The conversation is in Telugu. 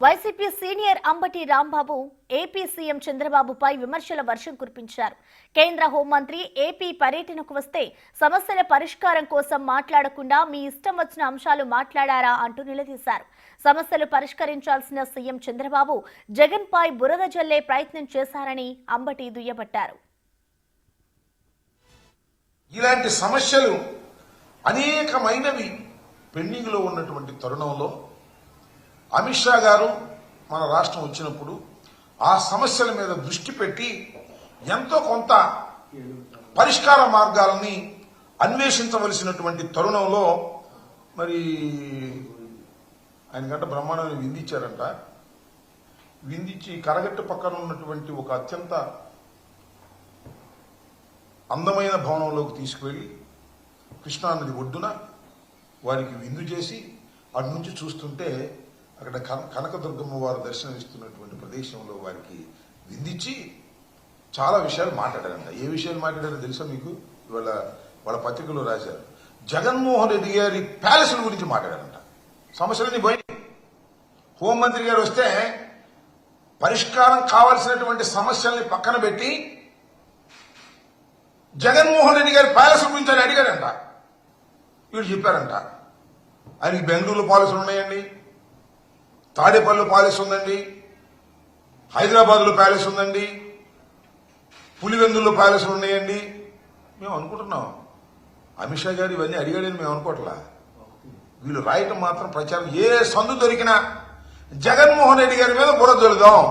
YCP senior Ambati Rambabu AP CM చంద్రబాబుపై విమర్శల వర్షం కురిపించారు. కేంద్ర హోంమంత్రి ఏపీ పర్యటనకు వస్తే సమస్యల పరిష్కారం కోసం మాట్లాడకుండా మీ ఇష్టం వచ్చిన అంశాలు మాట్లాడారా అంటూ నిలదీశారు. సమస్యలు పరిష్కరించాల్సిన సీఎం చంద్రబాబు జగన్పై బురద జల్లే ప్రయత్నం చేశారని అంబటి దుయ్యబట్టారు. ఇలాంటి సమస్యలు అనేకమైనవి పెండింగ్ లో ఉన్నటువంటి తరుణంలో అమిత్ షా గారు మన రాష్ట్రం వచ్చినప్పుడు ఆ సమస్యల మీద దృష్టి పెట్టి ఎంతో కొంత పరిష్కార మార్గాలని అన్వేషించవలసినటువంటి తరుణంలో మరి ఆయన గంట బ్రహ్మాండమైన విందిచ్చారంట. విందిచ్చి కరగట్టు పక్కన ఉన్నటువంటి ఒక అత్యంత అందమైన భవనంలోకి తీసుకువెళ్లి కృష్ణానది ఒడ్డున వారికి విందు చేసి అటు నుంచి చూస్తుంటే అక్కడ కనకదుర్గమ్మ వారు దర్శనమిస్తున్నటువంటి ప్రదేశంలో వారికి విందించి చాలా విషయాలు మాట్లాడారంట. ఏ విషయాలు మాట్లాడారో తెలుసా మీకు? ఇవాళ వాళ్ళ పత్రికలో రాశారు. జగన్మోహన్ రెడ్డి గారి ప్యాలెస్ల గురించి మాట్లాడారంట. సమస్యలన్నీ పోయి హోంమంత్రి గారు వస్తే పరిష్కారం కావాల్సినటువంటి సమస్యల్ని పక్కన పెట్టి జగన్మోహన్ రెడ్డి గారి ప్యాలెస్ గురించి అని అడిగారంట. వీళ్ళు చెప్పారంట ఆయనకి బెంగళూరులో పాలసీలు ఉన్నాయండి, తాడేపల్లిలో ప్యాలెస్ ఉందండి, హైదరాబాద్ లో ప్యాలెస్ ఉందండి, పులివెందుల్లో ప్యాలెస్లు ఉన్నాయండి. మేము అనుకుంటున్నాం అమిత్ షా గారు ఇవన్నీ అడిగాడని మేము అనుకోవట్లా. వీళ్ళు రాయటం మాత్రం ప్రచారం ఏ సందు దొరికినా జగన్మోహన్ రెడ్డి గారి మీద బురద జల్లుదాం,